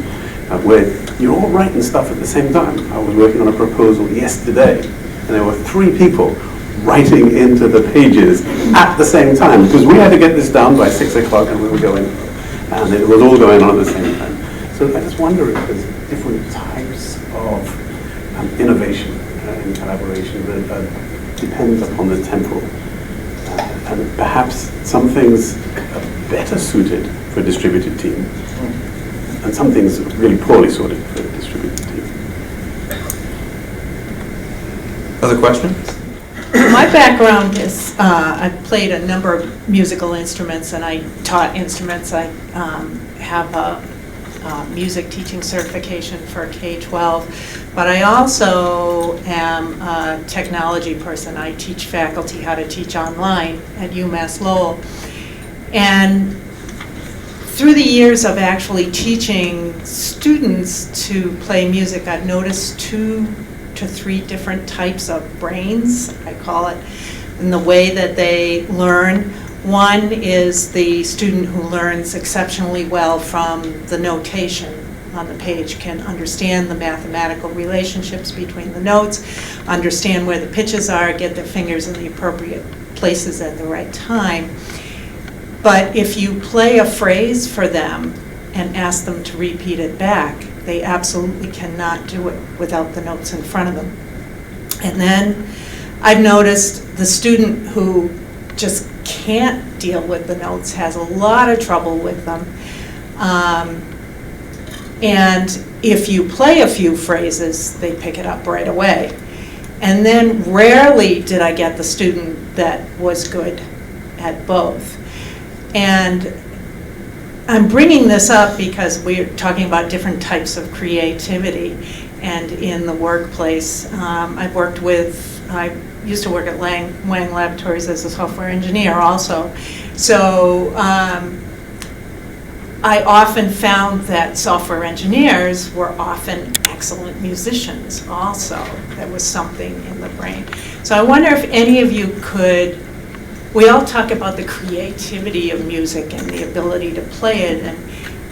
where you're all writing stuff at the same time. I was working on a proposal yesterday, and there were 3 people writing into the pages at the same time, because we had to get this done by 6 o'clock, and we were going, and it was all going on at the same time. So I just wonder if there's different types of innovation and collaboration that depends upon the temporal. And perhaps some things are better suited for a distributed team, and some things are really poorly suited for a distributed team. Other questions? My background is, I've played a number of musical instruments and I taught instruments. I have a music teaching certification for K-12, but I also am a technology person. I teach faculty how to teach online at UMass Lowell. And through the years of actually teaching students to play music, I've noticed two to 3 different types of brains, I call it, in the way that they learn. One is the student who learns exceptionally well from the notation on the page, can understand the mathematical relationships between the notes, understand where the pitches are, get their fingers in the appropriate places at the right time. But if you play a phrase for them and ask them to repeat it back, they absolutely cannot do it without the notes in front of them. And then I've noticed the student who just can't deal with the notes has a lot of trouble with them. And if you play a few phrases, they pick it up right away. And then rarely did I get the student that was good at both. And I'm bringing this up because we're talking about different types of creativity. And in the workplace, I used to work at Wang Laboratories as a software engineer also. So I often found that software engineers were often excellent musicians also. There was something in the brain. So I wonder if any of you could, we all talk about the creativity of music and the ability to play it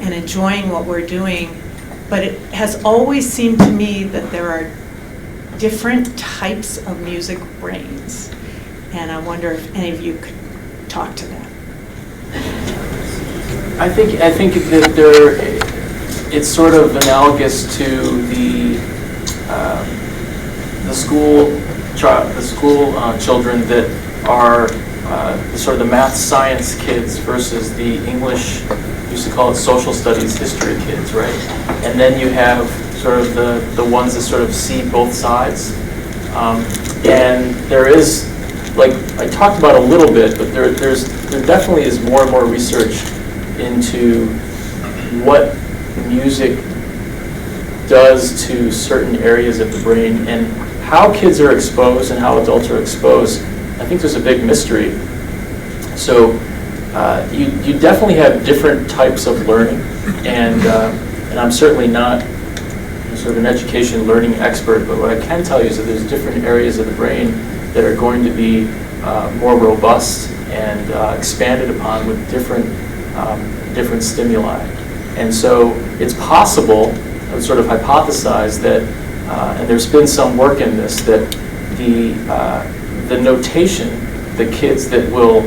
and enjoying what we're doing, but it has always seemed to me that there are different types of music brains. And I wonder if any of you could talk to that. I think that it's sort of analogous to the school children that are sort of the math science kids versus the English, used to call it social studies history kids, right? And then you have sort of the ones that sort of see both sides. And there is, like I talked about a little bit, but there definitely is more and more research into what music does to certain areas of the brain and how kids are exposed and how adults are exposed. I think there's a big mystery. So you definitely have different types of learning, and I'm certainly not sort of an education learning expert, but what I can tell you is that there's different areas of the brain that are going to be more robust and expanded upon with different stimuli. And so it's possible, I would sort of hypothesize that, and there's been some work in this, that the notation, the kids that will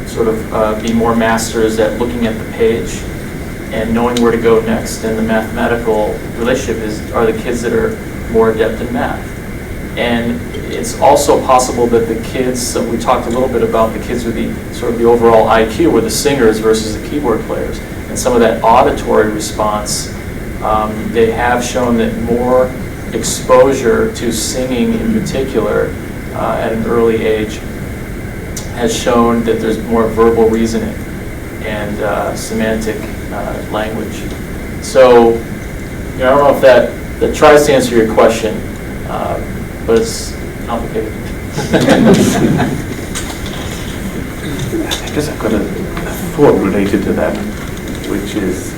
sort of be more masters at looking at the page and knowing where to go next, and the mathematical relationship are the kids that are more adept in math. And it's also possible that the kids, so we talked a little bit about the kids with the sort of the overall IQ, were the singers versus the keyboard players, and some of that auditory response, they have shown that more exposure to singing in particular at an early age has shown that there's more verbal reasoning and semantic language. So, I don't know if that tries to answer your question, but it's complicated. I guess I've got a thought related to that, which is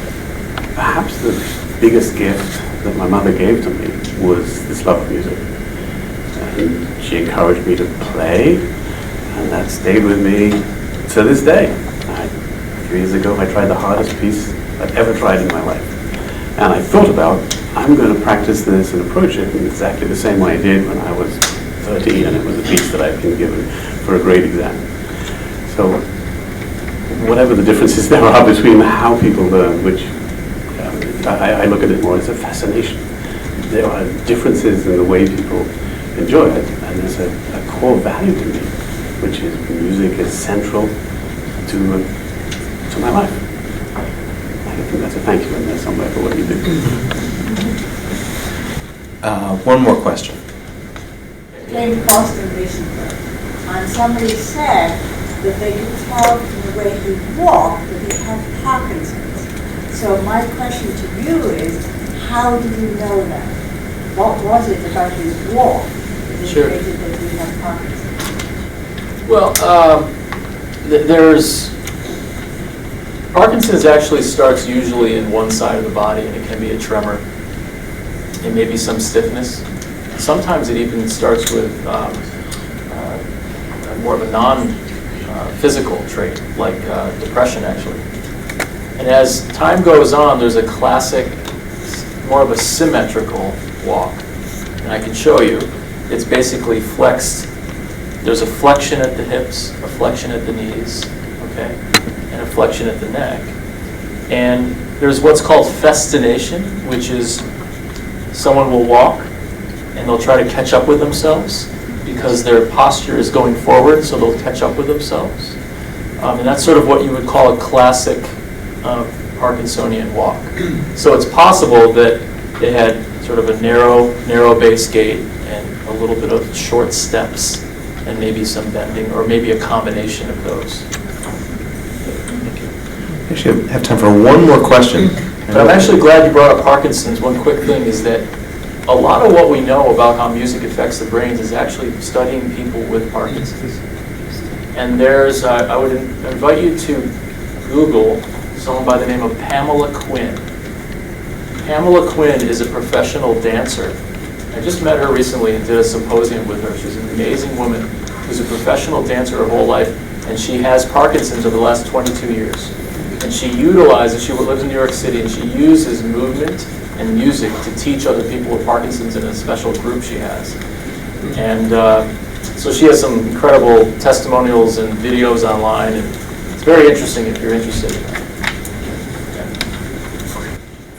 perhaps the biggest gift that my mother gave to me was this love of music. And she encouraged me to play, and that stayed with me to this day. A few years ago, I tried the hardest piece I've ever tried in my life. And I thought about, I'm going to practice this and approach it in exactly the same way I did when I was 13, and it was a piece that I'd been given for a grade exam. So whatever the differences there are between how people learn, which I look at it more as a fascination. There are differences in the way people enjoy it, and there's a core value to me, which is music is central to my life. I think that's a thank you in there somewhere for what you do. One more question. Playing Boston recently, and somebody said that they could tell from the way he walked that he had Parkinson's. So my question to you is, how do you know that? What was it about his walk that indicated that he had Parkinson's? Well, Parkinson's actually starts usually in one side of the body, and it can be a tremor. It may be some stiffness. sometimes it even starts with more of a non-physical trait, like depression, actually. And as time goes on, there's a classic, more of a symmetrical walk. And I can show you. It's basically flexed. There's a flexion at the hips, a flexion at the knees, okay, and a flexion at the neck. And there's what's called festination, which is someone will walk and they'll try to catch up with themselves because their posture is going forward, so they'll catch up with themselves. And that's sort of what you would call a classic Parkinsonian walk. So it's possible that they had sort of a narrow base gait and a little bit of short steps and maybe some bending, or maybe a combination of those. Actually, I have time for one more question. But I'm actually glad you brought up Parkinson's. One quick thing is that a lot of what we know about how music affects the brains is actually studying people with Parkinson's. And there's, I would invite you to Google someone by the name of Pamela Quinn. Pamela Quinn is a professional dancer. I just met her recently and did a symposium with her. She's an amazing woman who's a professional dancer her whole life, and she has Parkinson's over the last 22 years. And she utilizes, she lives in New York City, and she uses movement and music to teach other people with Parkinson's in a special group she has. And so she has some incredible testimonials and videos online, and it's very interesting if you're interested in that.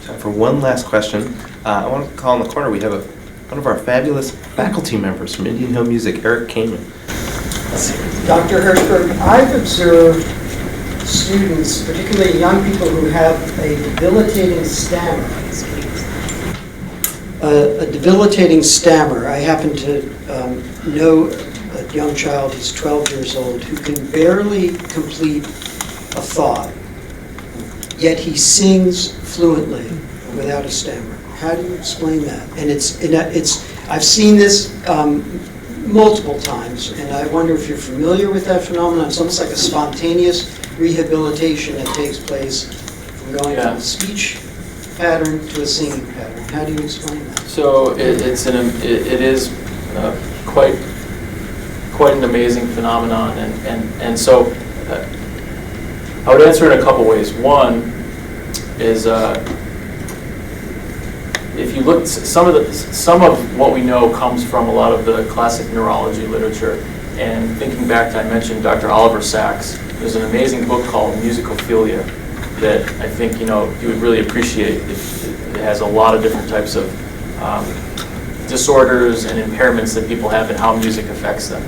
Time for one last question. I want to call in the corner. We have one of our fabulous faculty members from Indian Hill Music, Eric Kamen. Dr. Hirschberg, I've observed students, particularly young people who have a debilitating stammer. A debilitating stammer. I happen to know a young child, he's 12 years old, who can barely complete a thought, yet he sings fluently without a stammer. How do you explain that? And I've seen this multiple times, and I wonder if you're familiar with that phenomenon. It's almost like a spontaneous rehabilitation that takes place from going from a speech pattern to a singing pattern. How do you explain that? So it is quite an amazing phenomenon, and so I would answer it in a couple ways. One is if you look, some of what we know comes from a lot of the classic neurology literature. And thinking back to, I mentioned Dr. Oliver Sacks. There's an amazing book called Musicophilia that I think you would really appreciate. It has a lot of different types of disorders and impairments that people have and how music affects them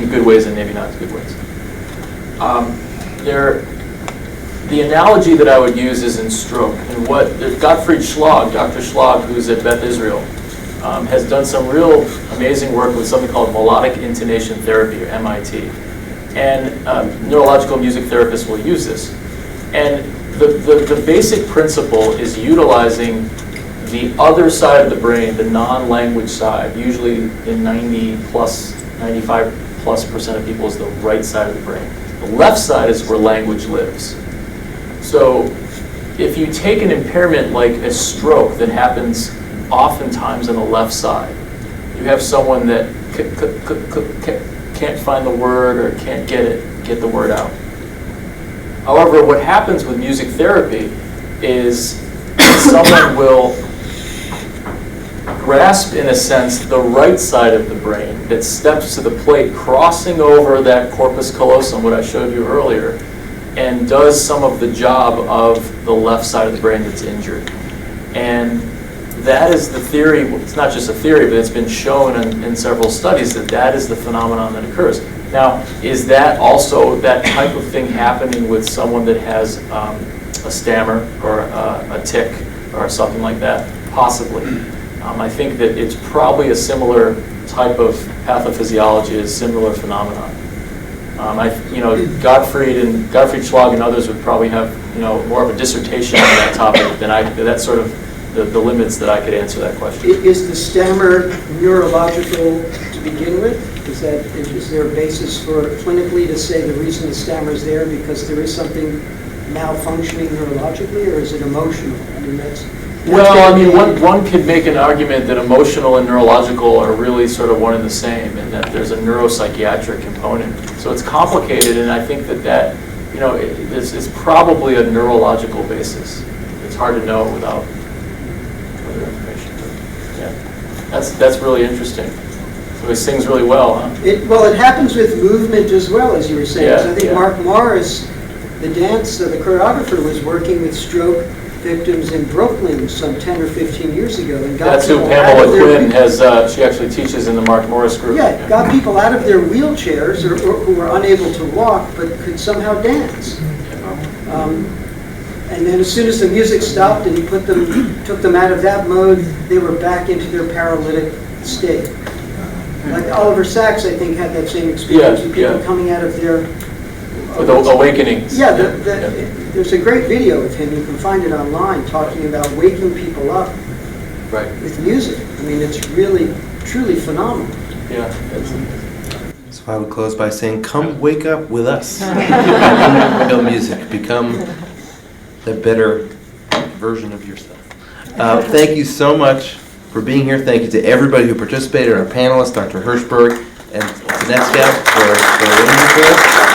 in good ways and maybe not good ways. The analogy that I would use is in stroke. And what Gottfried Schlag, Dr. Schlag, who's at Beth Israel, has done some real amazing work with something called melodic intonation therapy, or MIT. And neurological music therapists will use this. And the basic principle is utilizing the other side of the brain, the non-language side, usually in 95+% of people is the right side of the brain. The left side is where language lives. So if you take an impairment like a stroke that happens oftentimes on the left side, you have someone that can't find the word or can't get the word out. However, what happens with music therapy is someone will grasp, in a sense, the right side of the brain that steps to the plate, crossing over that corpus callosum, what I showed you earlier, and does some of the job of the left side of the brain that's injured. And that is the theory. Well, it's not just a theory, but it's been shown in several studies that is the phenomenon that occurs. Now, is that also that type of thing happening with someone that has a stammer or a tic or something like that? Possibly. I think that it's probably a similar type of pathophysiology, a similar phenomenon. Gottfried Schlag and others would probably have more of a dissertation on that topic than I. That's sort of the limits that I could answer that question. Is the stammer neurological to begin with? Is there a basis for clinically to say the reason the stammer is there because there is something malfunctioning neurologically, or is it emotional? I mean, Well, I mean, one could make an argument that emotional and neurological are really sort of one and the same, and that there's a neuropsychiatric component. So it's complicated, and I think that it's probably a neurological basis. It's hard to know without further information. But yeah, that's really interesting. So he sings really well, huh? It happens with movement as well, as you were saying. Yeah, So I think yeah. Mark Morris, the choreographer, was working with stroke victims in Brooklyn some 10 or 15 years ago. And got That's who people out Pamela of their- Quinn has, she actually teaches in the Mark Morris group. Yeah, got people out of their wheelchairs or who were unable to walk but could somehow dance. And then as soon as the music stopped and he took them out of that mode, they were back into their paralytic state. Like Oliver Sacks, I think, had that same experience with people coming out of their... With awakenings. Yeah, there's a great video of him, you can find it online, talking about waking people up with music. I mean, it's really, truly phenomenal. Yeah. So I would close by saying, come wake up with us. No music. Become the better version of yourself. Thank you so much for being here. Thank you to everybody who participated, our panelists, Dr. Hirschberg and Netscout for arranging for us.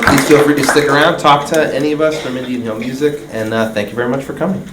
Please feel free to stick around, talk to any of us from Indian Hill Music, and thank you very much for coming.